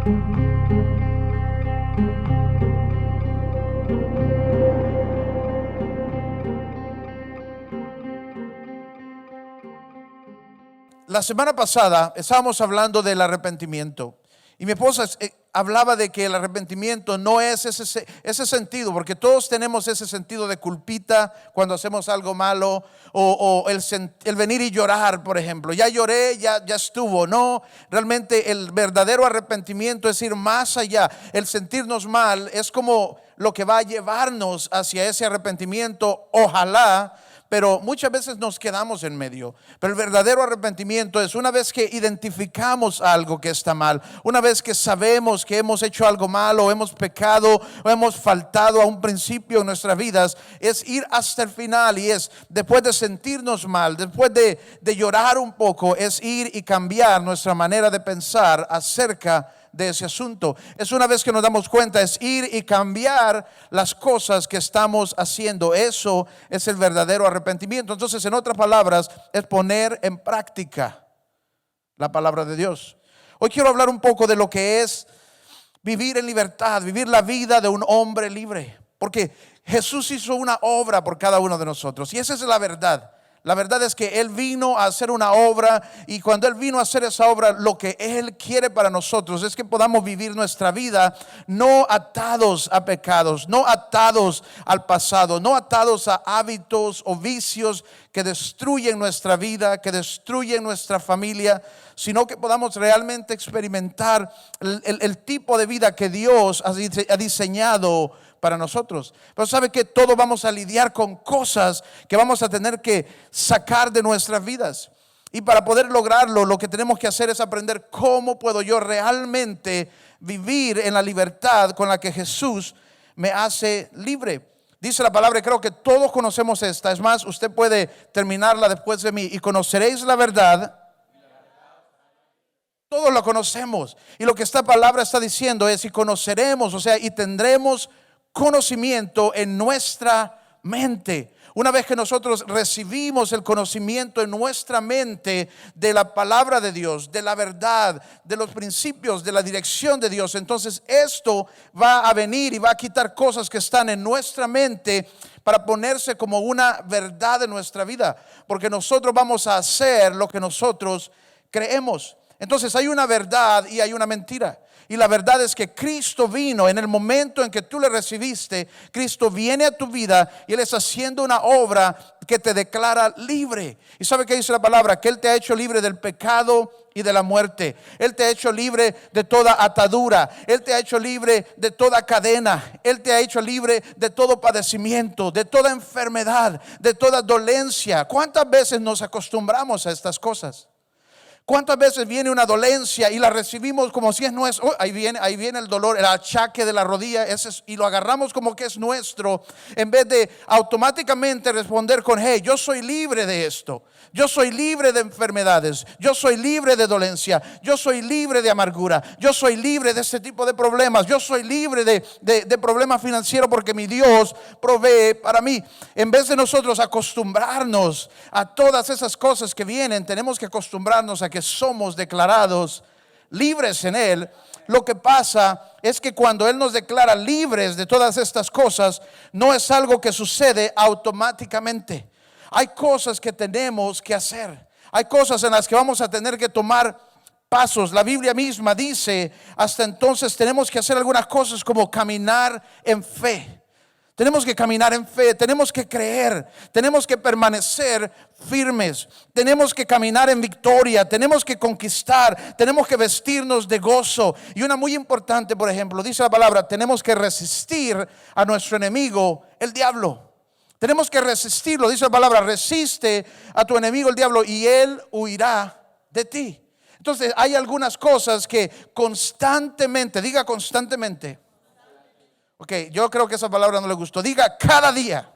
La semana pasada estábamos hablando del arrepentimiento y mi esposa hablaba de que el arrepentimiento no es ese sentido, porque todos tenemos ese sentido de culpita cuando hacemos algo malo o el venir y llorar, por ejemplo. Ya lloré, ya estuvo. No, realmente el verdadero arrepentimiento es ir más allá. El sentirnos mal es como lo que va a llevarnos hacia ese arrepentimiento, ojalá. Pero muchas veces nos quedamos en medio. Pero el verdadero arrepentimiento es una vez que identificamos algo que está mal, una vez que sabemos que hemos hecho algo malo, o hemos pecado, o hemos faltado a un principio en nuestras vidas, es ir hasta el final. Y es después de sentirnos mal, después de llorar un poco, es ir y cambiar nuestra manera de pensar acerca de ese asunto. Es una vez que nos damos cuenta, es ir y cambiar las cosas que estamos haciendo. Eso es el verdadero arrepentimiento. Entonces, en otras palabras, es poner en práctica la palabra de Dios. Hoy quiero hablar un poco de lo que es vivir en libertad, vivir la vida de un hombre libre, porque Jesús hizo una obra por cada uno de nosotros, y esa es la verdad. La verdad es que Él vino a hacer una obra, y cuando Él vino a hacer esa obra, lo que Él quiere para nosotros es que podamos vivir nuestra vida no atados a pecados, no atados al pasado, no atados a hábitos o vicios que destruyen nuestra vida, que destruyen nuestra familia, sino que podamos realmente experimentar el tipo de vida que Dios ha diseñado para nosotros. Pero sabe que todos vamos a lidiar con cosas que vamos a tener que sacar de nuestras vidas. Y para poder lograrlo, lo que tenemos que hacer es aprender cómo puedo yo realmente vivir en la libertad con la que Jesús me hace libre. Dice la palabra, creo que todos conocemos esta. Es más, usted puede terminarla después de mí. Y conoceréis la verdad. Todos la conocemos. Y lo que esta palabra está diciendo es, y conoceremos, o sea, y tendremos conocimiento en nuestra mente. Una vez que nosotros recibimos el conocimiento en nuestra mente de la palabra de Dios, de la verdad, de los principios, de la dirección de Dios, entonces esto va a venir y va a quitar cosas que están en nuestra mente para ponerse como una verdad en nuestra vida, porque nosotros vamos a hacer lo que nosotros creemos. Entonces hay una verdad y hay una mentira. Y la verdad es que Cristo vino en el momento en que tú le recibiste. Cristo viene a tu vida y Él está haciendo una obra que te declara libre. ¿Y sabe qué dice la palabra? Que Él te ha hecho libre del pecado y de la muerte. Él te ha hecho libre de toda atadura. Él te ha hecho libre de toda cadena. Él te ha hecho libre de todo padecimiento, de toda enfermedad, de toda dolencia. ¿Cuántas veces nos acostumbramos a estas cosas? ¿Cuántas veces viene una dolencia y la recibimos como si es nuestro? Ahí viene el dolor, el achaque de la rodilla, y lo agarramos como que es nuestro, en vez de automáticamente responder con: hey, yo soy libre de esto, yo soy libre de enfermedades, yo soy libre de dolencia, yo soy libre de amargura, yo soy libre de este tipo de problemas, yo soy libre de problemas financieros porque mi Dios provee para mí. En vez de nosotros acostumbrarnos a todas esas cosas que vienen, tenemos que acostumbrarnos a que somos declarados libres en Él. Lo que pasa es que cuando Él nos declara libres de todas estas cosas, no es algo que sucede automáticamente. Hay cosas que tenemos que hacer. Hay cosas en las que vamos a tener que tomar pasos. La Biblia misma dice, hasta entonces tenemos que hacer algunas cosas como caminar en fe. Tenemos que caminar en fe, tenemos que creer, tenemos que permanecer firmes, tenemos que caminar en victoria, tenemos que conquistar, tenemos que vestirnos de gozo. Y una muy importante, por ejemplo, dice la palabra, tenemos que resistir a nuestro enemigo, el diablo. Tenemos que resistirlo, dice la palabra, resiste a tu enemigo, el diablo, y él huirá de ti. Entonces hay algunas cosas que constantemente, diga constantemente. Ok, yo creo que esa palabra no le gustó. Diga cada día.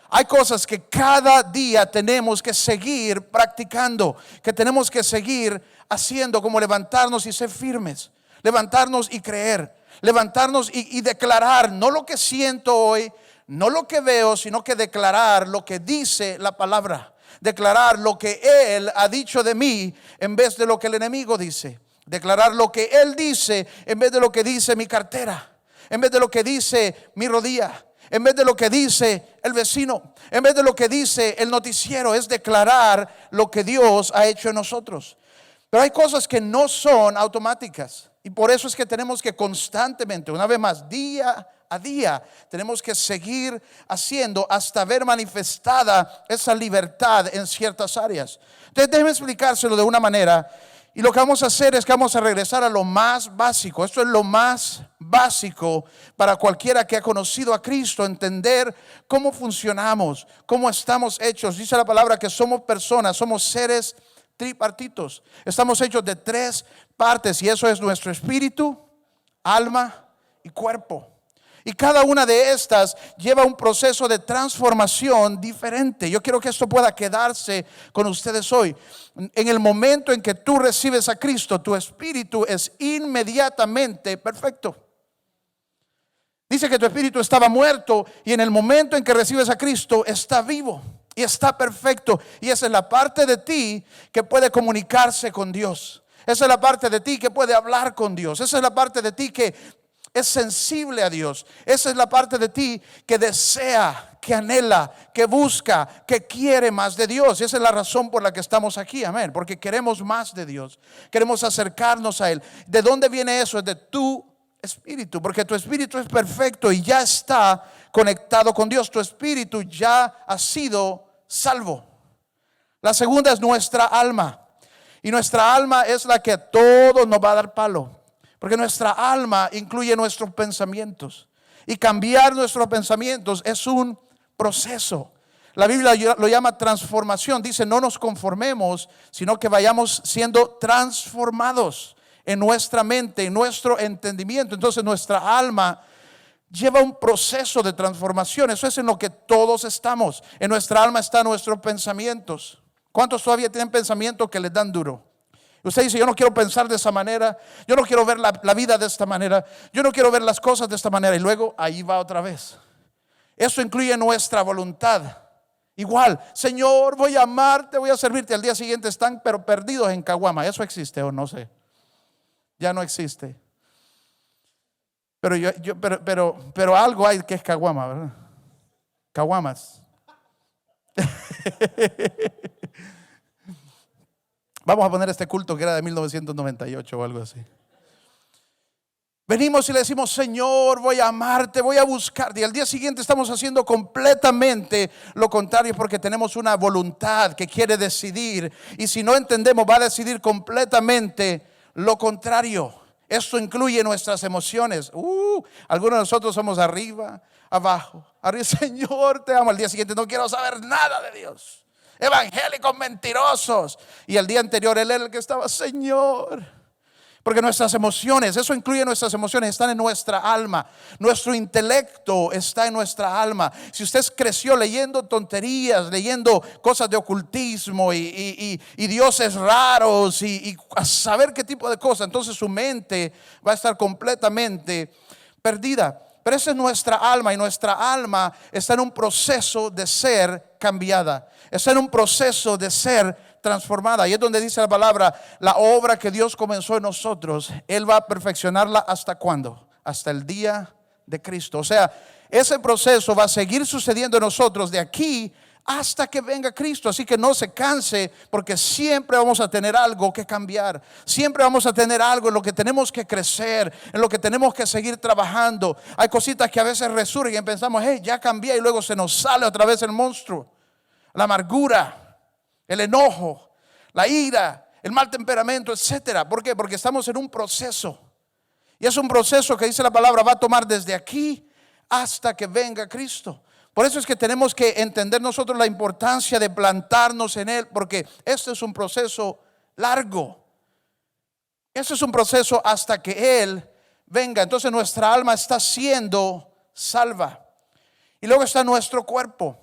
Hay cosas que cada día tenemos que seguir practicando, que tenemos que seguir haciendo, como levantarnos y ser firmes, levantarnos y creer, levantarnos y declarar, no lo que siento hoy, no lo que veo, sino que declarar lo que dice la palabra, declarar lo que Él ha dicho de mí en vez de lo que el enemigo dice. Declarar lo que Él dice en vez de lo que dice mi cartera, en vez de lo que dice mi rodilla, en vez de lo que dice el vecino, en vez de lo que dice el noticiero. Es declarar lo que Dios ha hecho en nosotros. Pero hay cosas que no son automáticas, y por eso es que tenemos que constantemente, una vez más, día a día, tenemos que seguir haciendo hasta ver manifestada esa libertad en ciertas áreas. Entonces déjenme explicárselo de una manera. Y lo que vamos a hacer es que vamos a regresar a lo más básico. Esto es lo más básico para cualquiera que ha conocido a Cristo, entender cómo funcionamos, cómo estamos hechos. Dice la palabra que somos personas, somos seres tripartitos. Estamos hechos de 3 partes, y eso es nuestro espíritu, alma y cuerpo. Y cada una de estas lleva un proceso de transformación diferente. Yo quiero que esto pueda quedarse con ustedes hoy. En el momento en que tú recibes a Cristo, tu espíritu es inmediatamente perfecto. Dice que tu espíritu estaba muerto, y en el momento en que recibes a Cristo está vivo y está perfecto. Y esa es la parte de ti que puede comunicarse con Dios. Esa es la parte de ti que puede hablar con Dios. Esa es la parte de ti que es sensible a Dios. Esa es la parte de ti que desea, que anhela, que busca, que quiere más de Dios. Y esa es la razón por la que estamos aquí, amén. Porque queremos más de Dios, queremos acercarnos a Él. ¿De dónde viene eso? Es de tu espíritu, porque tu espíritu es perfecto y ya está conectado con Dios. Tu espíritu ya ha sido salvo. La segunda es nuestra alma. Y nuestra alma es la que a todos nos va a dar palo, porque nuestra alma incluye nuestros pensamientos. Y cambiar nuestros pensamientos es un proceso. La Biblia lo llama transformación. Dice, no nos conformemos, sino que vayamos siendo transformados en nuestra mente, en nuestro entendimiento. Entonces nuestra alma lleva un proceso de transformación. Eso es en lo que todos estamos. En nuestra alma están nuestros pensamientos. ¿Cuántos todavía tienen pensamientos que les dan duro? Usted dice, yo no quiero pensar de esa manera, yo no quiero ver la vida de esta manera, yo no quiero ver las cosas de esta manera. Y luego ahí va otra vez. Eso incluye nuestra voluntad. Igual, Señor, voy a amarte, voy a servirte. Al día siguiente están pero perdidos en caguama. ¿Eso existe o no sé? Ya no existe. Pero algo hay que es caguama, ¿verdad? Caguamas. Vamos a poner este culto que era de 1998 o algo así. Venimos y le decimos, Señor, voy a amarte, voy a buscarte. Y al día siguiente estamos haciendo completamente lo contrario, porque tenemos una voluntad que quiere decidir. Y si no entendemos, va a decidir completamente lo contrario. Esto incluye nuestras emociones. Algunos de nosotros somos arriba, abajo. Arriba, Señor, te amo. Al día siguiente no quiero saber nada de Dios. Evangélicos mentirosos. Y el día anterior él era el que estaba, Señor. Porque nuestras emociones, eso incluye nuestras emociones, están en nuestra alma. Nuestro intelecto está en nuestra alma. Si usted creció leyendo tonterías, leyendo cosas de ocultismo y dioses raros y a saber qué tipo de cosas, entonces su mente va a estar completamente perdida. Pero esa es nuestra alma, y nuestra alma está en un proceso de ser cambiada. Está en un proceso de ser transformada. Y es donde dice la palabra, la obra que Dios comenzó en nosotros, Él va a perfeccionarla. ¿Hasta cuándo? Hasta el día de Cristo. O sea, ese proceso va a seguir sucediendo en nosotros de aquí hasta que venga Cristo. Así que no se canse, porque siempre vamos a tener algo que cambiar. Siempre vamos a tener algo en lo que tenemos que crecer, en lo que tenemos que seguir trabajando. Hay cositas que a veces resurgen y pensamos, hey, ya cambié, y luego se nos sale otra vez el monstruo. La amargura, el enojo, la ira, el mal temperamento, etcétera. ¿Por qué? Porque estamos en un proceso. Y es un proceso que dice la palabra va a tomar desde aquí hasta que venga Cristo. Por eso es que tenemos que entender nosotros la importancia de plantarnos en Él, porque este es un proceso largo. Este es un proceso hasta que Él venga. Entonces nuestra alma está siendo salva. Y luego está nuestro cuerpo.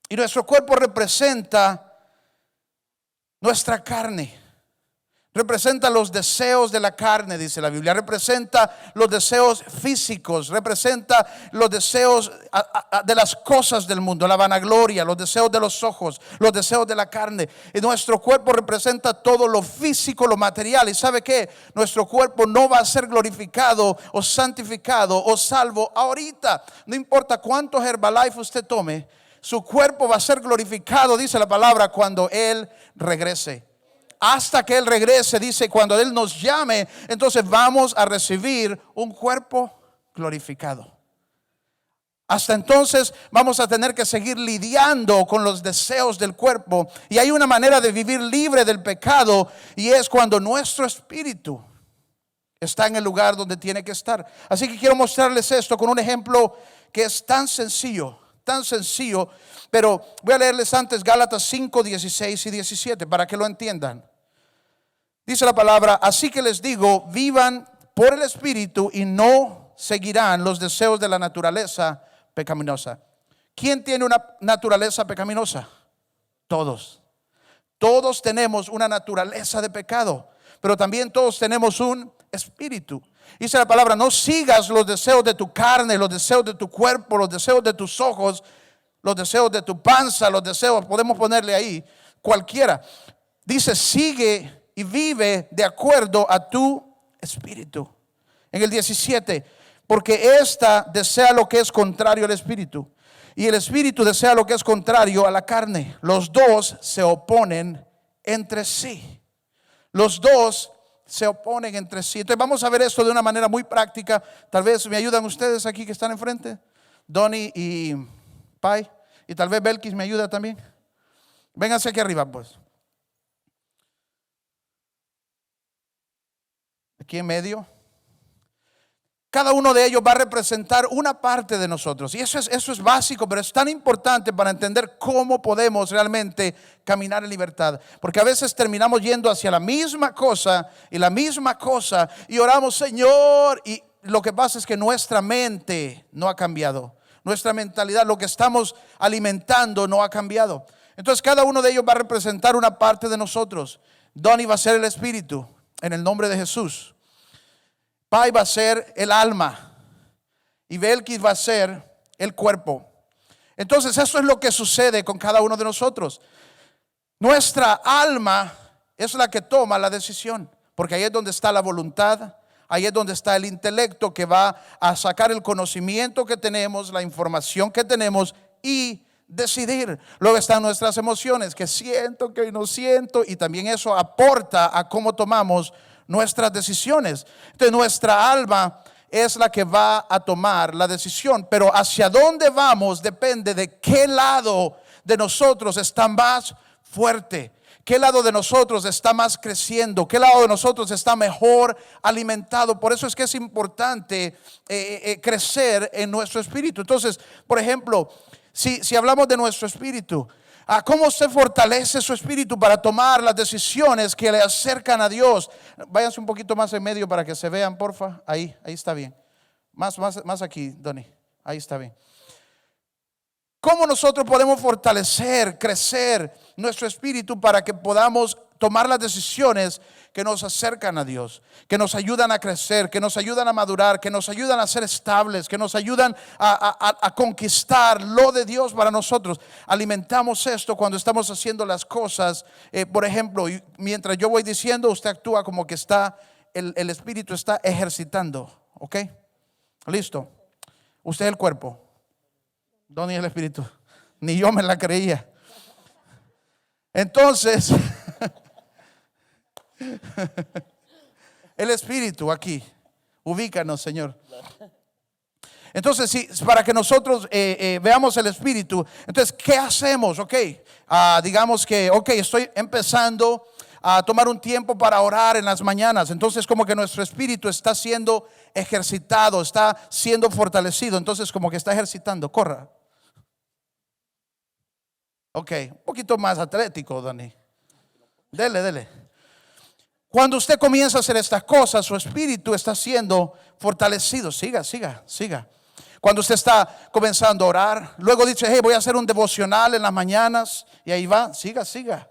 Y nuestro cuerpo representa nuestra carne. Representa los deseos de la carne, dice la Biblia. Representa los deseos físicos. Representa los deseos de las cosas del mundo, la vanagloria, los deseos de los ojos, los deseos de la carne. Y nuestro cuerpo representa todo lo físico, lo material. ¿Y sabe qué? Nuestro cuerpo no va a ser glorificado o santificado o salvo ahorita. No importa cuántos Herbalife usted tome, su cuerpo va a ser glorificado, dice la palabra, cuando Él regrese. Hasta que Él regrese, dice, cuando Él nos llame, entonces vamos a recibir un cuerpo glorificado. Hasta entonces vamos a tener que seguir lidiando con los deseos del cuerpo. Y hay una manera de vivir libre del pecado, y es cuando nuestro espíritu está en el lugar donde tiene que estar. Así que quiero mostrarles esto con un ejemplo que es tan sencillo, pero voy a leerles antes Gálatas 5, 16 y 17 para que lo entiendan. Dice la palabra: así que les digo, vivan por el Espíritu y no seguirán los deseos de la naturaleza pecaminosa. ¿Quién tiene una naturaleza pecaminosa? Todos. Todos tenemos una naturaleza de pecado, pero también todos tenemos un espíritu. Dice la palabra: no sigas los deseos de tu carne, los deseos de tu cuerpo, los deseos de tus ojos, los deseos de tu panza, los deseos, podemos ponerle ahí cualquiera. Dice: sigue y vive de acuerdo a tu espíritu. En el 17, porque esta desea lo que es contrario al espíritu, y el espíritu desea lo que es contrario a la carne. Los dos se oponen entre sí. Los dos se oponen entre sí. Entonces vamos a ver esto de una manera muy práctica. Tal vez me ayudan ustedes aquí que están enfrente, Donnie y Pai, y tal vez Belkis me ayuda también. Vénganse aquí arriba, pues. Aquí en medio. Cada uno de ellos va a representar una parte de nosotros. Y eso es básico, pero es tan importante para entender cómo podemos realmente caminar en libertad. Porque a veces terminamos yendo hacia la misma cosa y oramos, Señor. Y lo que pasa es que nuestra mente no ha cambiado. Nuestra mentalidad, lo que estamos alimentando, no ha cambiado. Entonces cada uno de ellos va a representar una parte de nosotros. Donnie va a ser el espíritu, en el nombre de Jesús. Pai va a ser el alma y Belkis va a ser el cuerpo. Entonces eso es lo que sucede con cada uno de nosotros. Nuestra alma es la que toma la decisión, porque ahí es donde está la voluntad, ahí es donde está el intelecto que va a sacar el conocimiento que tenemos, la información que tenemos y decidir. Luego están nuestras emociones, que siento, que no siento, y también eso aporta a cómo tomamos nuestras decisiones. Entonces nuestra alma es la que va a tomar la decisión, pero hacia dónde vamos depende de qué lado de nosotros está más fuerte, qué lado de nosotros está más creciendo, qué lado de nosotros está mejor alimentado. Por eso es que es importante crecer en nuestro espíritu. Entonces, por ejemplo, si hablamos de nuestro espíritu, ¿cómo usted fortalece su espíritu para tomar las decisiones que le acercan a Dios? Váyanse un poquito más en medio para que se vean, porfa. Ahí está bien. Más aquí, Donnie. Ahí está bien. ¿Cómo nosotros podemos fortalecer, crecer nuestro espíritu para que podamos tomar las decisiones que nos acercan a Dios, que nos ayudan a crecer, que nos ayudan a madurar, que nos ayudan a ser estables, que nos ayudan a conquistar lo de Dios para nosotros? Alimentamos esto cuando estamos haciendo las cosas. Por ejemplo, mientras yo voy diciendo, usted actúa como que el espíritu está ejercitando. ¿Ok? Listo. Usted es el cuerpo. ¿Dónde es el espíritu? Ni yo me la creía. Entonces, el espíritu aquí, ubícanos, Señor. Entonces, sí, para que nosotros veamos el espíritu, entonces, ¿qué hacemos? Ok, digamos que, estoy empezando a tomar un tiempo para orar en las mañanas. Entonces, como que nuestro espíritu está siendo ejercitado, está siendo fortalecido. Entonces, como que está ejercitando, corra. Ok, un poquito más atlético, Dani. Dele. Cuando usted comienza a hacer estas cosas, su espíritu está siendo fortalecido. Siga. Cuando usted está comenzando a orar, luego dice, hey, voy a hacer un devocional en las mañanas, y ahí va, siga.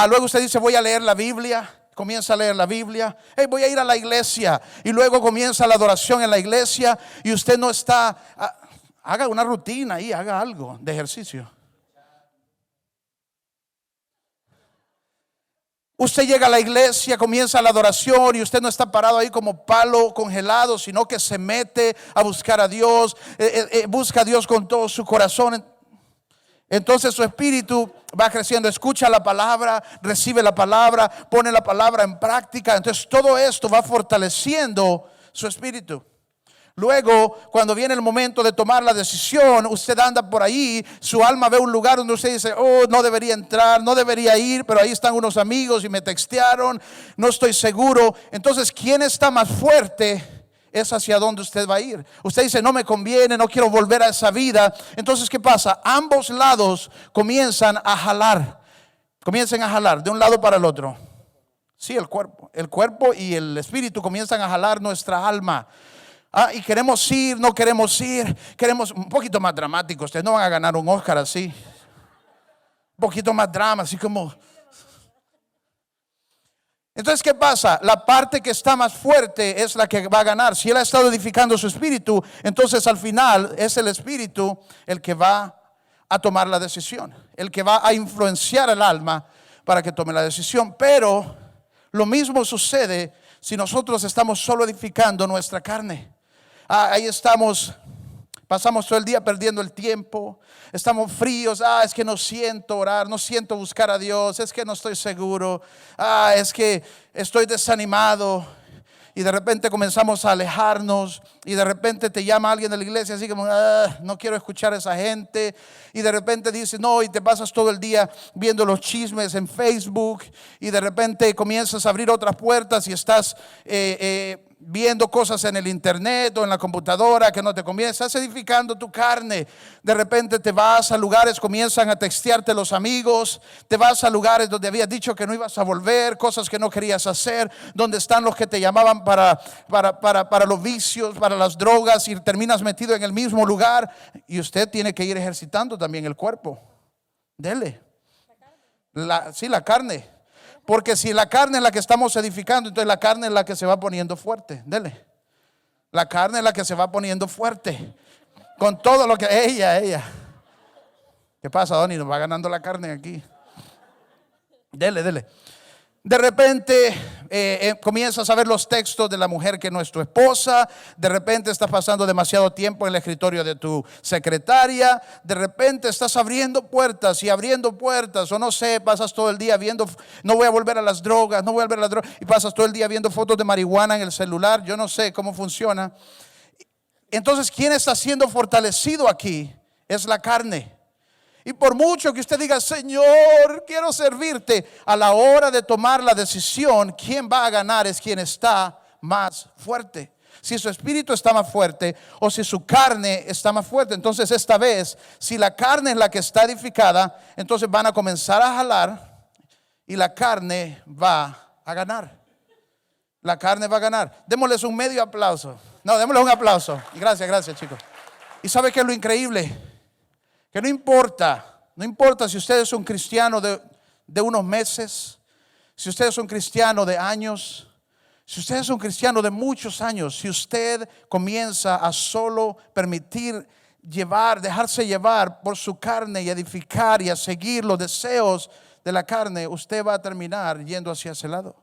Luego usted dice, voy a leer la Biblia, comienza a leer la Biblia. Hey, voy a ir a la iglesia. Y luego comienza la adoración en la iglesia y usted no está. Haga una rutina ahí, haga algo de ejercicio. Usted llega a la iglesia, comienza la adoración y usted no está parado ahí como palo congelado, sino que se mete a buscar a Dios, busca a Dios con todo su corazón. Entonces su espíritu va creciendo, escucha la palabra, recibe la palabra, pone la palabra en práctica. Entonces todo esto va fortaleciendo su espíritu. Luego, cuando viene el momento de tomar la decisión, usted anda por ahí, su alma ve un lugar donde usted dice, oh, no debería entrar, no debería ir, pero ahí están unos amigos y me textearon, no estoy seguro. Entonces, ¿quién está más fuerte? Es hacia donde usted va a ir. Usted dice, no me conviene, no quiero volver a esa vida. Entonces, ¿qué pasa? Ambos lados comienzan a jalar de un lado para el otro. Sí, el cuerpo y el espíritu comienzan a jalar nuestra alma. Y queremos ir, no queremos ir, queremos un poquito más dramático. Ustedes no van a ganar un Oscar así. Un poquito más drama, así como. Entonces, ¿qué pasa? La parte que está más fuerte es la que va a ganar. Si él ha estado edificando su espíritu, entonces al final es el espíritu el que va a tomar la decisión, el que va a influenciar el alma para que tome la decisión. Pero lo mismo sucede si nosotros estamos solo edificando nuestra carne. Ahí estamos, pasamos todo el día perdiendo el tiempo, estamos fríos. Es que no siento orar, no siento buscar a Dios, es que no estoy seguro, es que estoy desanimado. Y de repente comenzamos a alejarnos y de repente te llama alguien de la iglesia así como, no quiero escuchar a esa gente. Y de repente dices, no, y te pasas todo el día viendo los chismes en Facebook y de repente comienzas a abrir otras puertas y estás viendo cosas en el internet o en la computadora que no te conviene. Estás edificando tu carne. De repente te vas a lugares, comienzan a textearte los amigos, te vas a lugares donde habías dicho que no ibas a volver, cosas que no querías hacer, donde están los que te llamaban para los vicios, para las drogas, y terminas metido en el mismo lugar. Y usted tiene que ir ejercitando también el cuerpo. Dele. La carne. Porque si la carne es la que estamos edificando, entonces la carne es la que se va poniendo fuerte. Dele. La carne es la que se va poniendo fuerte. Con todo lo que ella. ¿Qué pasa, Donny? Nos va ganando la carne aquí. Dele. De repente comienzas a ver los textos de la mujer que no es tu esposa. De repente estás pasando demasiado tiempo en el escritorio de tu secretaria. De repente estás abriendo puertas. O no sé, pasas todo el día viendo, no voy a volver a las drogas, y pasas todo el día viendo fotos de marihuana en el celular. Yo no sé cómo funciona. Entonces, ¿quién está siendo fortalecido aquí? Es la carne. Y por mucho que usted diga, Señor, quiero servirte, a la hora de tomar la decisión, quien va a ganar es quien está más fuerte. Si su espíritu está más fuerte o si su carne está más fuerte. Entonces esta vez, si la carne es la que está edificada, entonces van a comenzar a jalar y la carne va a ganar. La carne va a ganar. Démosles un medio aplauso. No, démosles un aplauso. Gracias chicos. ¿Y sabe qué es lo increíble? Que no importa si usted es un cristiano de unos meses, si usted es un cristiano de años, si usted es un cristiano de muchos años, si usted comienza a solo permitir dejarse llevar por su carne y edificar y a seguir los deseos de la carne, usted va a terminar yendo hacia ese lado.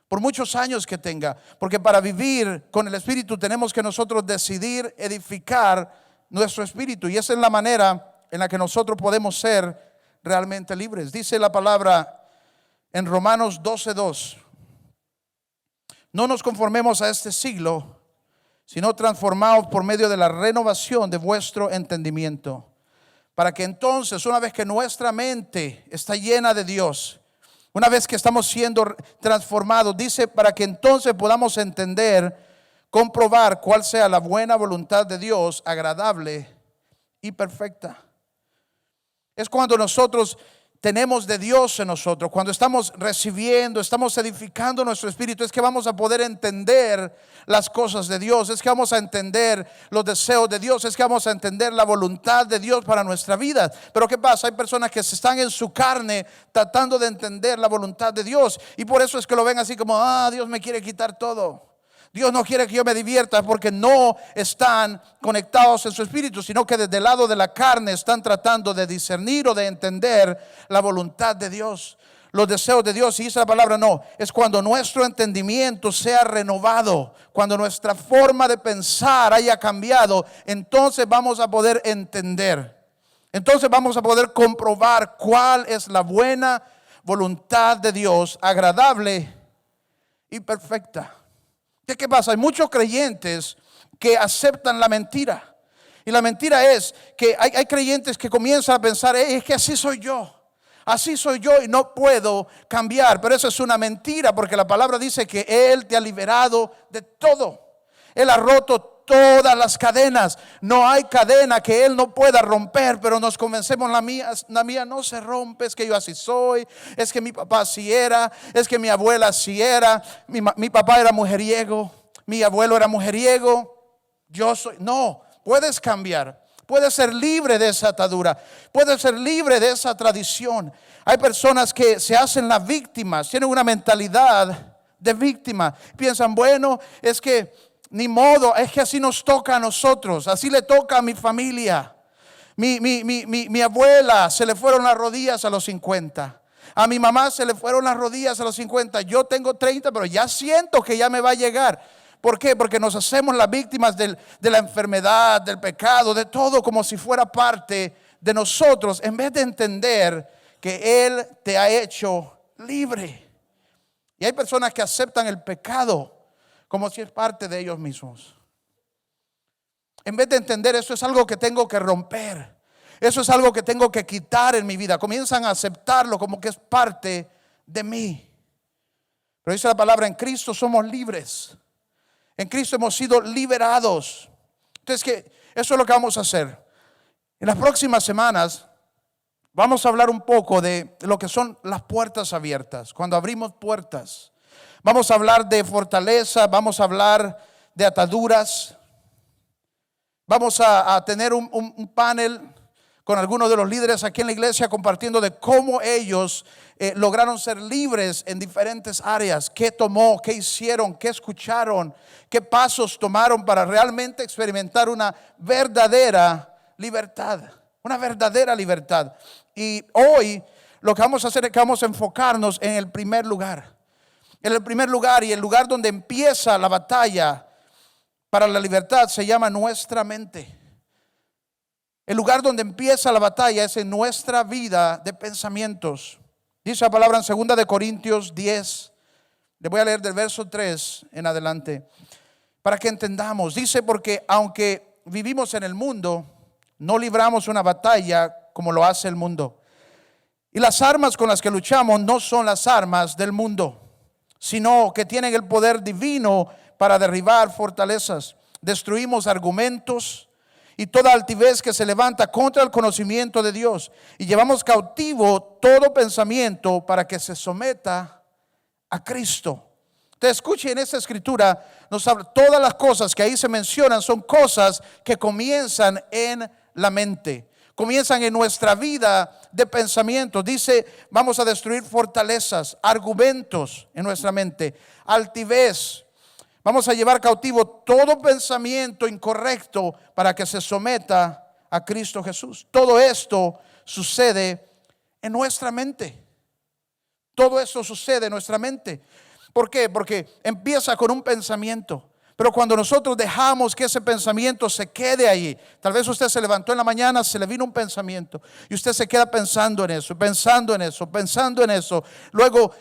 Por muchos años que tenga, porque para vivir con el Espíritu tenemos que nosotros decidir edificar nuestro espíritu, y esa es la manera en la que nosotros podemos ser realmente libres. Dice la palabra en Romanos 12:2: no nos conformemos a este siglo, sino transformaos por medio de la renovación de vuestro entendimiento, para que entonces, una vez que nuestra mente está llena de Dios, una vez que estamos siendo transformados, dice, para que entonces podamos entender, comprobar cuál sea la buena voluntad de Dios, agradable y perfecta. Es cuando nosotros tenemos de Dios en nosotros, cuando estamos recibiendo, estamos edificando nuestro espíritu, es que vamos a poder entender las cosas de Dios, es que vamos a entender los deseos de Dios, es que vamos a entender la voluntad de Dios para nuestra vida. Pero ¿qué pasa? Hay personas que están en su carne tratando de entender la voluntad de Dios, y por eso es que lo ven así como, Dios me quiere quitar todo. Dios no quiere que yo me divierta, porque no están conectados en su espíritu, sino que desde el lado de la carne están tratando de discernir o de entender la voluntad de Dios, los deseos de Dios. Y dice la palabra, no, es cuando nuestro entendimiento sea renovado, cuando nuestra forma de pensar haya cambiado, entonces vamos a poder entender, entonces vamos a poder comprobar cuál es la buena voluntad de Dios, agradable y perfecta. ¿Qué pasa? Hay muchos creyentes que aceptan la mentira. Y la mentira es que hay creyentes que comienzan a pensar, es que así soy yo y no puedo cambiar. Pero eso es una mentira, porque la palabra dice que Él te ha liberado de todo. Él ha roto todas las cadenas. No hay cadena que Él no pueda romper, pero nos convencemos, la mía no se rompe, es que yo así soy, es que mi papá así era, es que mi abuela así era, mi papá era mujeriego, mi abuelo era mujeriego, yo soy. No, puedes cambiar, puedes ser libre de esa atadura, puedes ser libre de esa tradición. Hay personas que se hacen las víctimas, tienen una mentalidad de víctima, piensan, bueno, es que ni modo, es que así nos toca a nosotros, así le toca a mi familia. Mi abuela se le fueron las rodillas a los 50. A mi mamá se le fueron las rodillas a los 50. Yo tengo 30, pero ya siento que ya me va a llegar. ¿Por qué? Porque nos hacemos las víctimas de la enfermedad, del pecado, de todo, como si fuera parte de nosotros, en vez de entender que Él te ha hecho libre. Y hay personas que aceptan el pecado como si es parte de ellos mismos. En vez de entender, eso es algo que tengo que romper, eso es algo que tengo que quitar en mi vida, comienzan a aceptarlo como que es parte de mí. Pero dice la palabra, en Cristo somos libres, en Cristo hemos sido liberados. Entonces, eso es lo que vamos a hacer. En las próximas semanas vamos a hablar un poco de lo que son las puertas abiertas, cuando abrimos puertas. Vamos a hablar de fortaleza, vamos a hablar de ataduras. Vamos a tener un panel con algunos de los líderes aquí en la iglesia compartiendo de cómo ellos lograron ser libres en diferentes áreas. ¿Qué tomó? ¿Qué hicieron? ¿Qué escucharon? ¿Qué pasos tomaron para realmente experimentar una verdadera libertad? Una verdadera libertad. Y hoy lo que vamos a hacer es que vamos a enfocarnos en el primer lugar. En el primer lugar, y el lugar donde empieza la batalla para la libertad se llama nuestra mente. El lugar donde empieza la batalla es en nuestra vida de pensamientos. Dice la palabra en 2 de Corintios 10. Le voy a leer del verso 3 en adelante para que entendamos. Dice, porque aunque vivimos en el mundo, no libramos una batalla como lo hace el mundo. Y las armas con las que luchamos no son las armas del mundo, sino que tienen el poder divino para derribar fortalezas. Destruimos argumentos y toda altivez que se levanta contra el conocimiento de Dios, y llevamos cautivo todo pensamiento para que se someta a Cristo. Te escuche, en esta escritura nos habla, todas las cosas que ahí se mencionan son cosas que comienzan en la mente, comienzan en nuestra vida de pensamiento. Dice, vamos a destruir fortalezas, argumentos en nuestra mente, altivez. Vamos a llevar cautivo todo pensamiento incorrecto para que se someta a Cristo Jesús. Todo esto sucede en nuestra mente. Todo eso sucede en nuestra mente. ¿Por qué? Porque empieza con un pensamiento. Pero cuando nosotros dejamos que ese pensamiento se quede ahí, tal vez usted se levantó en la mañana, se le vino un pensamiento y usted se queda pensando en eso, pensando en eso, pensando en eso. Luego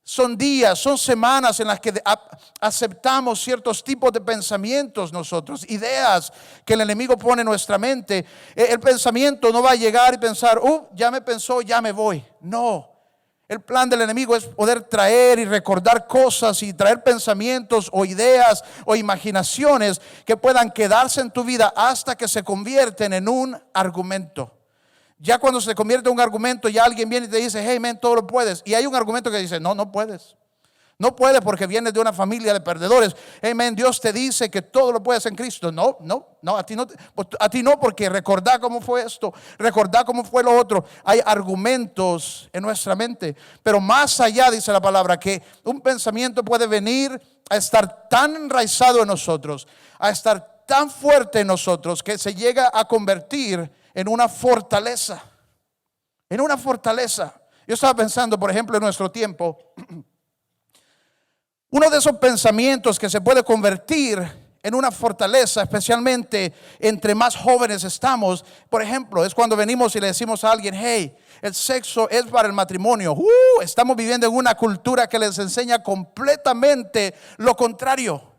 son días, son semanas en las que aceptamos ciertos tipos de pensamientos nosotros, ideas que el enemigo pone en nuestra mente. El pensamiento no va a llegar y pensar, ya me pensó, ya me voy. No. El plan del enemigo es poder traer y recordar cosas y traer pensamientos o ideas o imaginaciones que puedan quedarse en tu vida hasta que se convierten en un argumento. Ya cuando se convierte en un argumento, ya alguien viene y te dice, hey, man, todo lo puedes. Y hay un argumento que dice, no, no puedes. No puedes porque vienes de una familia de perdedores. Amén. Dios te dice que todo lo puedes en Cristo. No, a ti no, porque recordá cómo fue esto, recordá cómo fue lo otro. Hay argumentos en nuestra mente. Pero más allá, dice la palabra, que un pensamiento puede venir a estar tan enraizado en nosotros, a estar tan fuerte en nosotros, que se llega a convertir en una fortaleza. En una fortaleza. Yo estaba pensando, por ejemplo, en nuestro tiempo. Uno de esos pensamientos que se puede convertir en una fortaleza, especialmente entre más jóvenes estamos, por ejemplo, es cuando venimos y le decimos a alguien, hey, el sexo es para el matrimonio. Estamos viviendo en una cultura que les enseña completamente lo contrario.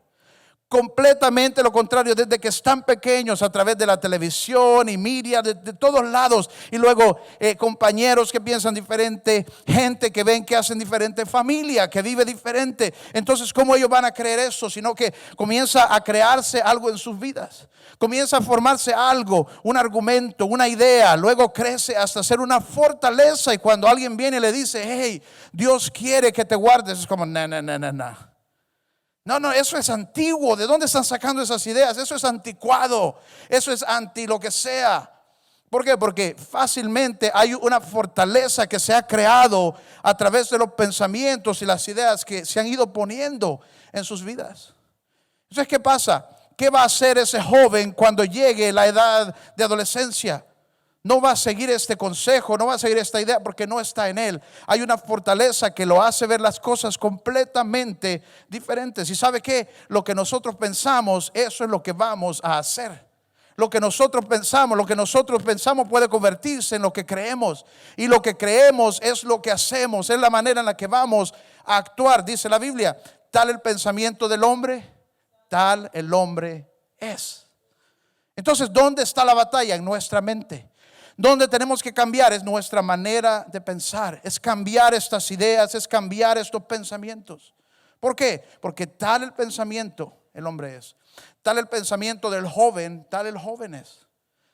Completamente lo contrario, desde que están pequeños, a través de la televisión y media, de todos lados. Y luego compañeros que piensan diferente, gente que ven que hacen diferente, familia que vive diferente. Entonces, ¿cómo ellos van a creer eso? Sino que comienza a crearse algo en sus vidas. Comienza a formarse algo, un argumento, una idea. Luego crece hasta ser una fortaleza. Y cuando alguien viene y le dice, hey, Dios quiere que te guardes, es como, no. No, eso es antiguo. ¿De dónde están sacando esas ideas? Eso es anticuado. Eso es anti lo que sea. ¿Por qué? Porque fácilmente hay una fortaleza que se ha creado a través de los pensamientos y las ideas que se han ido poniendo en sus vidas. Entonces, ¿qué pasa? ¿Qué va a hacer ese joven cuando llegue la edad de adolescencia? No va a seguir este consejo, no va a seguir esta idea porque no está en él. Hay una fortaleza que lo hace ver las cosas completamente diferentes. ¿Y sabe qué? Lo que nosotros pensamos, eso es lo que vamos a hacer. Lo que nosotros pensamos puede convertirse en lo que creemos. Y lo que creemos es lo que hacemos, es la manera en la que vamos a actuar. Dice la Biblia, tal el pensamiento del hombre, tal el hombre es. Entonces, ¿dónde está la batalla? En nuestra mente. Donde tenemos que cambiar es nuestra manera de pensar, es cambiar estas ideas, es cambiar estos pensamientos. ¿Por qué? Porque tal el pensamiento el hombre es, tal el pensamiento del joven, tal el joven es,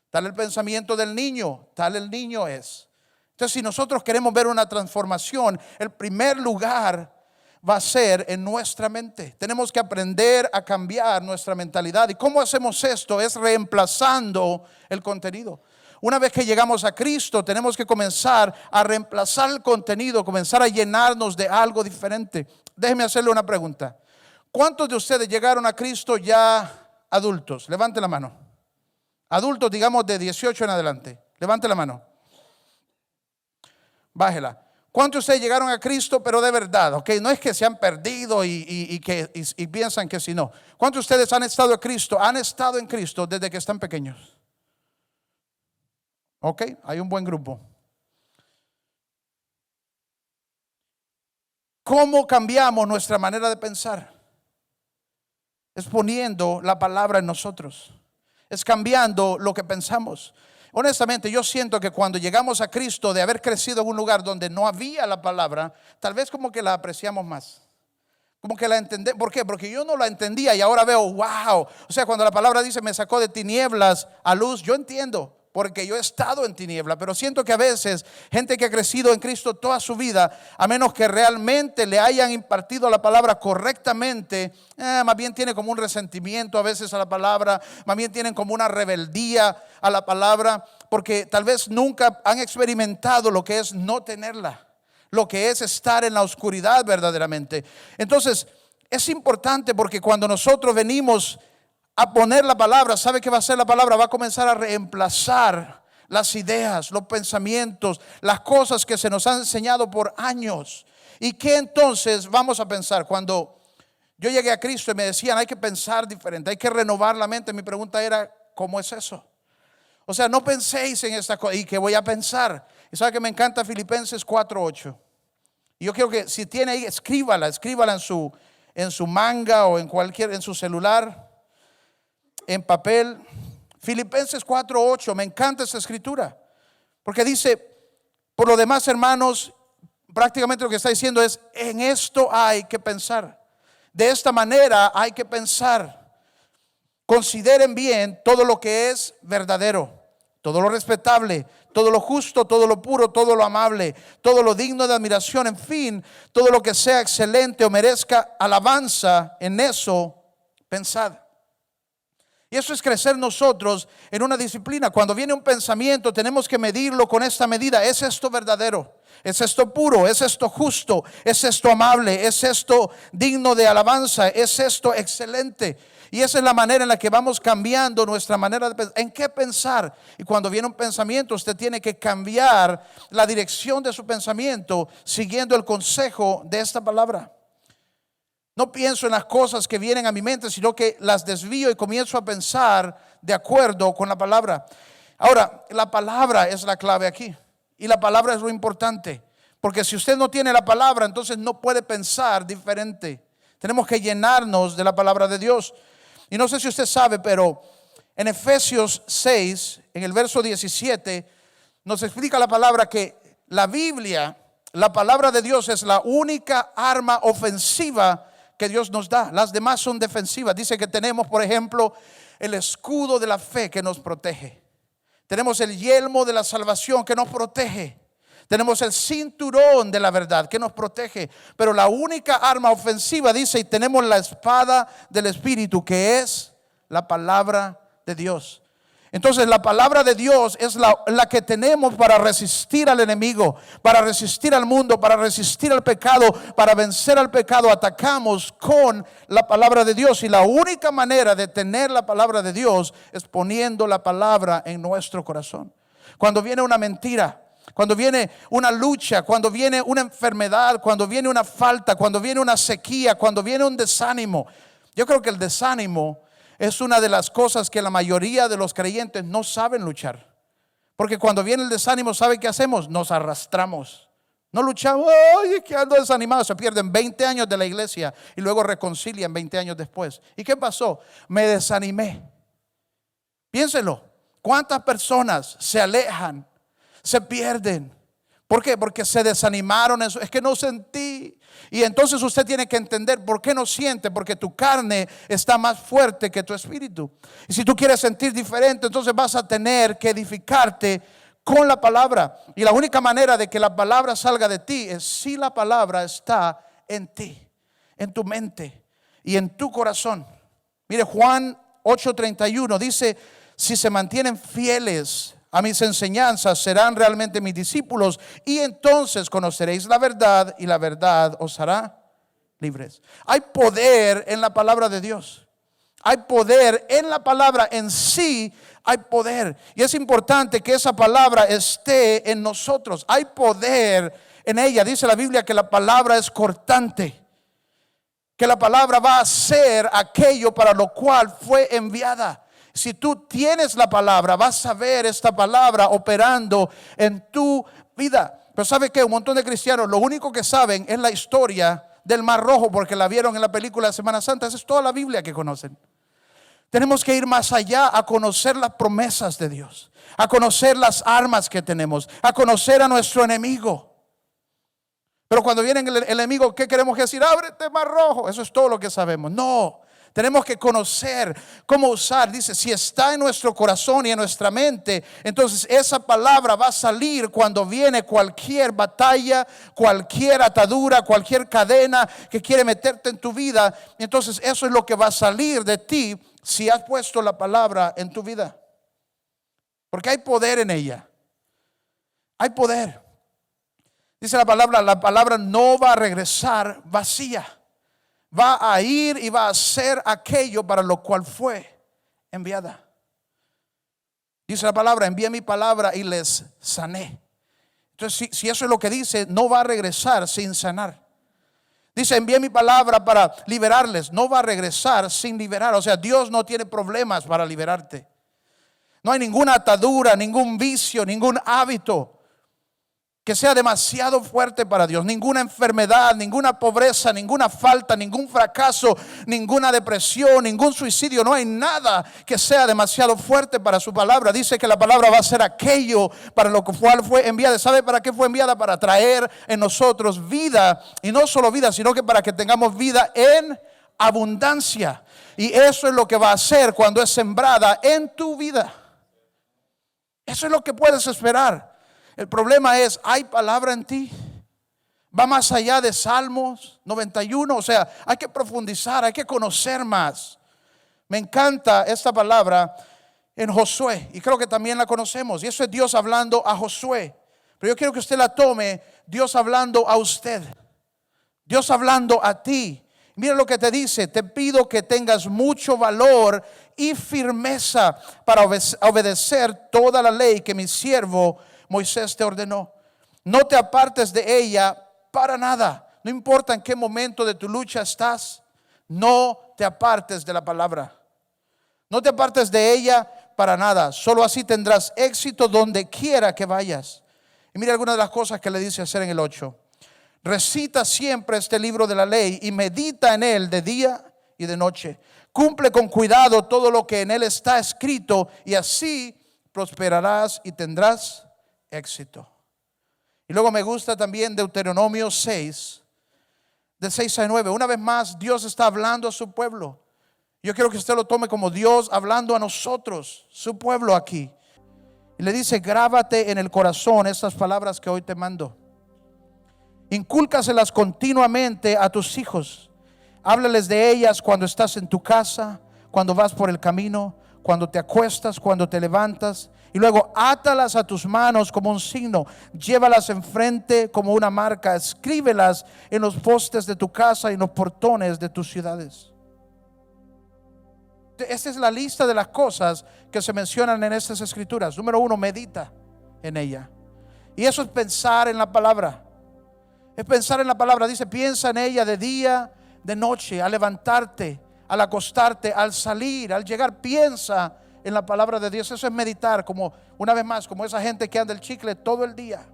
tal el pensamiento del niño, tal el niño es. Entonces, si nosotros queremos ver una transformación, el primer lugar va a ser en nuestra mente. Tenemos que aprender a cambiar nuestra mentalidad. ¿Y cómo hacemos esto? Es reemplazando el contenido. Una vez que llegamos a Cristo, tenemos que comenzar a reemplazar el contenido, comenzar a llenarnos de algo diferente. Déjeme hacerle una pregunta. ¿Cuántos de ustedes llegaron a Cristo ya adultos? Levante la mano. Adultos, digamos, de 18 en adelante. Levante la mano. Bájela. ¿Cuántos de ustedes llegaron a Cristo, pero de verdad? Okay, no es que se han perdido y piensan que si no. ¿Cuántos de ustedes han estado en Cristo desde que están pequeños? Ok, hay un buen grupo. ¿Cómo cambiamos nuestra manera de pensar? Es poniendo la palabra en nosotros. Es cambiando lo que pensamos. Honestamente, yo siento que cuando llegamos a Cristo, de haber crecido en un lugar donde no había la palabra, tal vez como que la apreciamos más. Como que la entendemos. ¿Por qué? Porque yo no la entendía y ahora veo, wow. O sea, cuando la palabra dice, me sacó de tinieblas a luz, yo entiendo. Porque yo he estado en tiniebla, pero siento que a veces gente que ha crecido en Cristo toda su vida, a menos que realmente le hayan impartido la palabra correctamente, más bien tiene como un resentimiento a veces a la palabra, más bien tienen como una rebeldía a la palabra, porque tal vez nunca han experimentado lo que es no tenerla, lo que es estar en la oscuridad verdaderamente. Entonces, es importante porque cuando nosotros venimos a poner la palabra, ¿sabe qué va a hacer la palabra? Va a comenzar a reemplazar las ideas, los pensamientos, las cosas que se nos han enseñado por años. ¿Y qué entonces vamos a pensar? Cuando yo llegué a Cristo y me decían, hay que pensar diferente, hay que renovar la mente, mi pregunta era, ¿cómo es eso? O sea, no penséis en esta cosa. ¿Y qué voy a pensar? Y sabe que me encanta Filipenses 4:8. Y yo quiero que si tiene ahí, escríbala en su manga o en su celular, en papel. Filipenses 4:8, me encanta esa escritura, porque dice, por lo demás, hermanos, prácticamente lo que está diciendo es, en esto hay que pensar, de esta manera hay que pensar. Consideren bien todo lo que es verdadero, todo lo respetable, todo lo justo, todo lo puro, todo lo amable, todo lo digno de admiración, en fin, todo lo que sea excelente o merezca alabanza, en eso pensad. Y eso es crecer nosotros en una disciplina. Cuando viene un pensamiento, tenemos que medirlo con esta medida. ¿Es esto verdadero? ¿Es esto puro? ¿Es esto justo? ¿Es esto amable? ¿Es esto digno de alabanza? ¿Es esto excelente? Y esa es la manera en la que vamos cambiando nuestra manera de pensar. ¿En qué pensar? Y cuando viene un pensamiento, usted tiene que cambiar la dirección de su pensamiento siguiendo el consejo de esta palabra. No pienso en las cosas que vienen a mi mente, sino que las desvío y comienzo a pensar de acuerdo con la palabra. Ahora, la palabra es la clave aquí. Y la palabra es lo importante. Porque si usted no tiene la palabra, entonces no puede pensar diferente. Tenemos que llenarnos de la palabra de Dios. Y no sé si usted sabe, pero en Efesios 6, en el verso 17, nos explica la palabra que la Biblia, la palabra de Dios, es la única arma ofensiva que Dios nos da. Las demás son defensivas. Dice que tenemos, por ejemplo, el escudo de la fe que nos protege. Tenemos el yelmo de la salvación que nos protege. Tenemos el cinturón de la verdad que nos protege. Pero la única arma ofensiva, dice, y tenemos la espada del Espíritu, que es la palabra de Dios. Entonces la palabra de Dios es la que tenemos para resistir al enemigo, para resistir al mundo, para resistir al pecado, para vencer al pecado. Atacamos con la palabra de Dios, y la única manera de tener la palabra de Dios es poniendo la palabra en nuestro corazón. Cuando viene una mentira, cuando viene una lucha, cuando viene una enfermedad, cuando viene una falta, cuando viene una sequía, cuando viene un desánimo. Yo creo que el desánimo es una de las cosas que la mayoría de los creyentes no saben luchar. Porque cuando viene el desánimo, ¿sabe qué hacemos? Nos arrastramos. No luchamos. Ay, es que ando desanimado. Se pierden 20 años de la iglesia y luego reconcilian 20 años después. ¿Y qué pasó? Me desanimé. Piénselo. ¿Cuántas personas se alejan, se pierden? ¿Por qué? Porque se desanimaron. Es que no sentí. Y entonces usted tiene que entender por qué no siente. Porque tu carne está más fuerte que tu espíritu. Y si tú quieres sentir diferente, entonces vas a tener que edificarte con la palabra. Y la única manera de que la palabra salga de ti es si la palabra está en ti, en tu mente y en tu corazón. Mire, Juan 8:31 dice: si se mantienen fieles a mis enseñanzas, serán realmente mis discípulos, y entonces conoceréis la verdad, y la verdad os hará libres. Hay poder en la palabra de Dios. Hay poder en la palabra en sí. Hay poder, y es importante que esa palabra esté en nosotros. Hay poder en ella. Dice la Biblia que la palabra es cortante, que la palabra va a hacer aquello para lo cual fue enviada. Si tú tienes la palabra, vas a ver esta palabra operando en tu vida. Pero ¿sabe qué? Un montón de cristianos lo único que saben es la historia del Mar Rojo, porque la vieron en la película de Semana Santa. Esa es toda la Biblia que conocen. Tenemos que ir más allá, a conocer las promesas de Dios, a conocer las armas que tenemos, a conocer a nuestro enemigo. Pero cuando viene el enemigo, ¿qué queremos decir? Ábrete, Mar Rojo. Eso es todo lo que sabemos. No. Tenemos que conocer cómo usar. Dice, si está en nuestro corazón y en nuestra mente, entonces esa palabra va a salir cuando viene cualquier batalla, cualquier atadura, cualquier cadena que quiere meterte en tu vida. Entonces eso es lo que va a salir de ti si has puesto la palabra en tu vida. Porque hay poder en ella. Hay poder. Dice la palabra no va a regresar vacía. Va a ir y va a hacer aquello para lo cual fue enviada. Dice la palabra, envié mi palabra y les sané. Entonces si eso es lo que dice, no va a regresar sin sanar. Dice, envié mi palabra para liberarles. No va a regresar sin liberar. O sea, Dios no tiene problemas para liberarte. No hay ninguna atadura, ningún vicio, ningún hábito que sea demasiado fuerte para Dios. Ninguna enfermedad, ninguna pobreza, ninguna falta, ningún fracaso, ninguna depresión, ningún suicidio. No hay nada que sea demasiado fuerte para su palabra. Dice que la palabra va a ser aquello para lo cual fue enviada. ¿Sabe para qué fue enviada? Para traer en nosotros vida. Y no solo vida, sino que para que tengamos vida en abundancia. Y eso es lo que va a hacer cuando es sembrada en tu vida. Eso es lo que puedes esperar. El problema es, ¿hay palabra en ti? Va más allá de Salmos 91. O sea, hay que profundizar, hay que conocer más. Me encanta esta palabra en Josué, y creo que también la conocemos, y eso es Dios hablando a Josué. Pero yo quiero que usted la tome, Dios hablando a usted, Dios hablando a ti. Mira lo que te dice: te pido que tengas mucho valor y firmeza para obedecer toda la ley que mi siervo Moisés te ordenó. No te apartes de ella para nada. No importa en qué momento de tu lucha estás, no te apartes de la palabra. No te apartes de ella para nada. Solo así tendrás éxito donde quiera que vayas. Y mira algunas de las cosas que le dice hacer en el 8. Recita siempre este libro de la ley y medita en él de día y de noche. Cumple con cuidado todo lo que en él está escrito, y así prosperarás y tendrás éxito. Y luego me gusta también Deuteronomio 6, de 6 a 9. Una vez más, Dios está hablando a su pueblo. Yo quiero que usted lo tome como Dios hablando a nosotros, su pueblo aquí. Y le dice: grábate en el corazón estas palabras que hoy te mando. Incúlcaselas continuamente a tus hijos. Háblales de ellas cuando estás en tu casa, cuando vas por el camino, cuando te acuestas, cuando te levantas. Y luego átalas a tus manos como un signo. Llévalas enfrente como una marca. Escríbelas en los postes de tu casa y en los portones de tus ciudades. Esta es la lista de las cosas que se mencionan en estas escrituras. Número 1, medita en ella. Y eso es pensar en la palabra. Es pensar en la palabra. Dice: piensa en ella de día, de noche, al levantarte, al acostarte, al salir, al llegar. Piensa en la palabra de Dios. Eso es meditar, como una vez más, como esa gente que anda el chicle todo el día.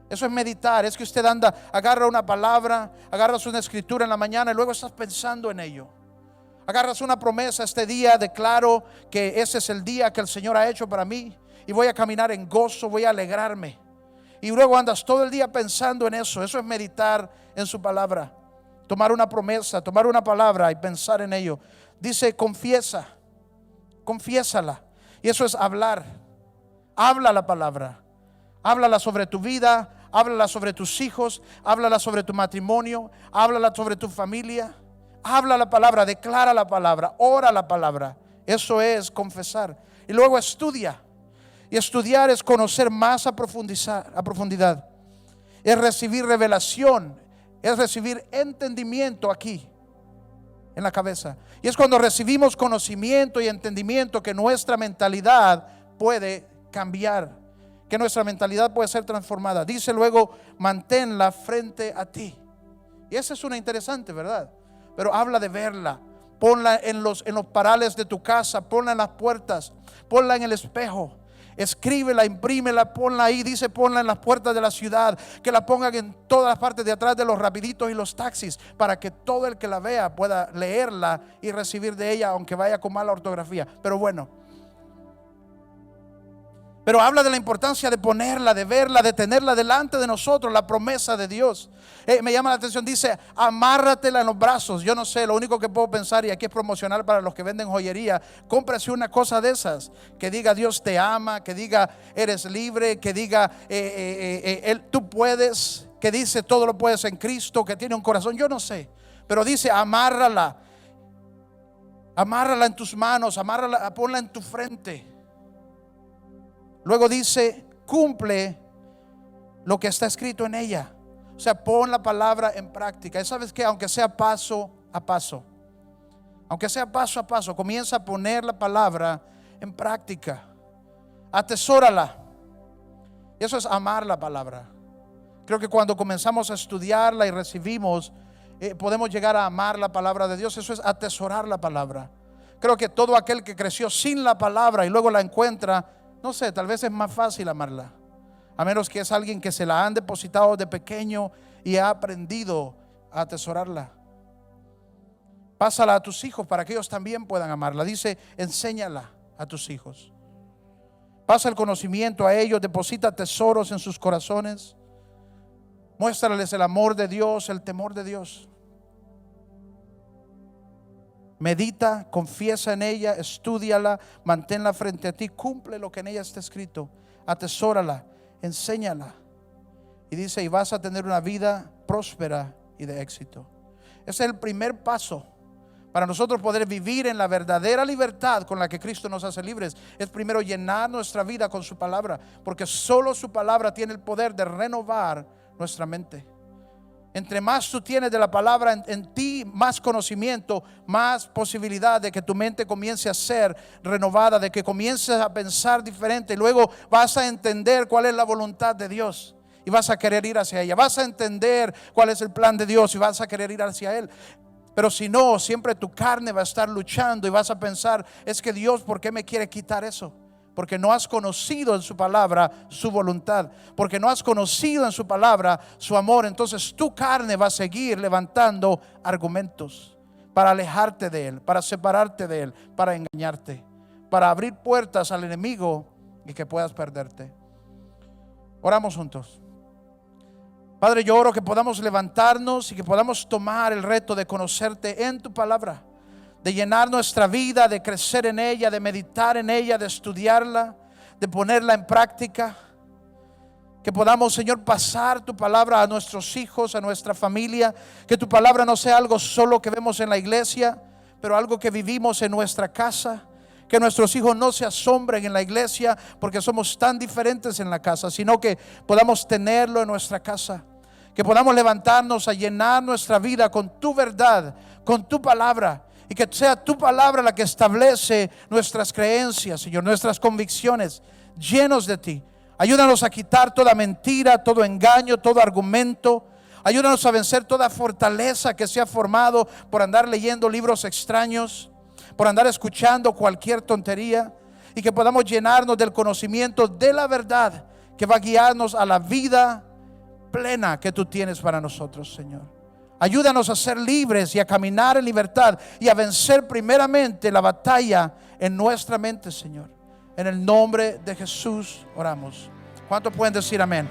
Eso es meditar. Es que usted anda, agarra una palabra, agarras una escritura en la mañana y luego estás pensando en ello. Agarras una promesa: este día declaro que ese es el día que el Señor ha hecho para mí y voy a caminar en gozo, voy a alegrarme. Y luego andas todo el día pensando en eso. Eso es meditar en su palabra. Tomar una promesa, tomar una palabra y pensar en ello. Dice: confiésala. Y eso es hablar. Habla la palabra. Háblala sobre tu vida, háblala sobre tus hijos, háblala sobre tu matrimonio, háblala sobre tu familia. Habla la palabra, declara la palabra, ora la palabra. Eso es confesar. Y luego estudia. Y estudiar es conocer más a profundidad. Es recibir revelación. Es recibir entendimiento aquí, en la cabeza. Y es cuando recibimos conocimiento y entendimiento que nuestra mentalidad puede cambiar, que nuestra mentalidad puede ser transformada. Dice luego: manténla frente a ti. Y esa es una interesante, ¿verdad? Pero habla de verla. Ponla en los parales de tu casa, ponla en las puertas, ponla en el espejo. Escríbela, imprímela, ponla ahí. Dice: ponla en las puertas de la ciudad, que la pongan en todas las partes de atrás de los rapiditos y los taxis, para que todo el que la vea pueda leerla y recibir de ella, aunque vaya con mala ortografía. Pero bueno, pero habla de la importancia de ponerla, de verla, de tenerla delante de nosotros, la promesa de Dios. Me llama la atención, dice: amárratela en los brazos. Yo no sé, lo único que puedo pensar, y aquí es promocional para los que venden joyería: cómprase una cosa de esas, que diga Dios te ama, que diga eres libre, que diga tú puedes, que dice todo lo puedes en Cristo, que tiene un corazón. Yo no sé, pero dice: amárrala en tus manos, amárrala, ponla en tu frente. Luego dice: cumple lo que está escrito en ella. O sea, pon la palabra en práctica. Y sabes que aunque sea paso a paso, comienza a poner la palabra en práctica. Atesórala. Eso es amar la palabra. Creo que cuando comenzamos a estudiarla y recibimos, podemos llegar a amar la palabra de Dios. Eso es atesorar la palabra. Creo que todo aquel que creció sin la palabra y luego la encuentra, no sé, tal vez es más fácil amarla, a menos que es alguien que se la han depositado de pequeño y ha aprendido a atesorarla. Pásala a tus hijos para que ellos también puedan amarla. Dice: enséñala a tus hijos. Pasa el conocimiento a ellos, deposita tesoros en sus corazones. Muéstrales el amor de Dios, el temor de Dios. Medita, confiesa en ella, estúdiala, manténla frente a ti, cumple lo que en ella está escrito, atesórala, enséñala. Y dice, y vas a tener una vida próspera y de éxito. Ese es el primer paso para nosotros poder vivir en la verdadera libertad con la que Cristo nos hace libres. Es primero llenar nuestra vida con su palabra, porque solo su palabra tiene el poder de renovar nuestra mente. Entre más tú tienes de la palabra en ti, más conocimiento, más posibilidad de que tu mente comience a ser renovada, de que comiences a pensar diferente. Y luego vas a entender cuál es la voluntad de Dios y vas a querer ir hacia ella. Vas a entender cuál es el plan de Dios y vas a querer ir hacia Él. Pero si no, siempre tu carne va a estar luchando y vas a pensar, es que Dios, ¿por qué me quiere quitar eso? Porque no has conocido en su palabra su voluntad, porque no has conocido en su palabra su amor. Entonces tu carne va a seguir levantando argumentos para alejarte de Él, para separarte de Él, para engañarte, para abrir puertas al enemigo y que puedas perderte. Oramos juntos. Padre, yo oro que podamos levantarnos y que podamos tomar el reto de conocerte en tu palabra, de llenar nuestra vida, de crecer en ella, de meditar en ella, de estudiarla, de ponerla en práctica. Que podamos, Señor, pasar tu palabra a nuestros hijos, a nuestra familia. Que tu palabra no sea algo solo que vemos en la iglesia, pero algo que vivimos en nuestra casa. Que nuestros hijos no se asombren en la iglesia porque somos tan diferentes en la casa, sino que podamos tenerlo en nuestra casa. Que podamos levantarnos a llenar nuestra vida con tu verdad, con tu palabra. Y que sea tu palabra la que establece nuestras creencias, Señor, nuestras convicciones, llenos de ti. Ayúdanos a quitar toda mentira, todo engaño, todo argumento. Ayúdanos a vencer toda fortaleza que se ha formado por andar leyendo libros extraños, por andar escuchando cualquier tontería. Y que podamos llenarnos del conocimiento de la verdad que va a guiarnos a la vida plena que tú tienes para nosotros, Señor. Ayúdanos a ser libres y a caminar en libertad y a vencer primeramente la batalla en nuestra mente, Señor. En el nombre de Jesús oramos. ¿Cuántos pueden decir amén?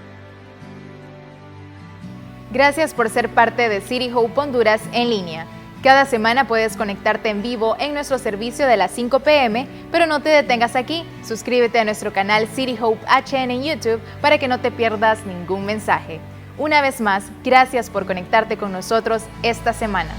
Gracias por ser parte de City Hope Honduras en línea. Cada semana puedes conectarte en vivo en nuestro servicio de las 5 p.m., pero no te detengas aquí. Suscríbete a nuestro canal City Hope HN en YouTube para que no te pierdas ningún mensaje. Una vez más, gracias por conectarte con nosotros esta semana.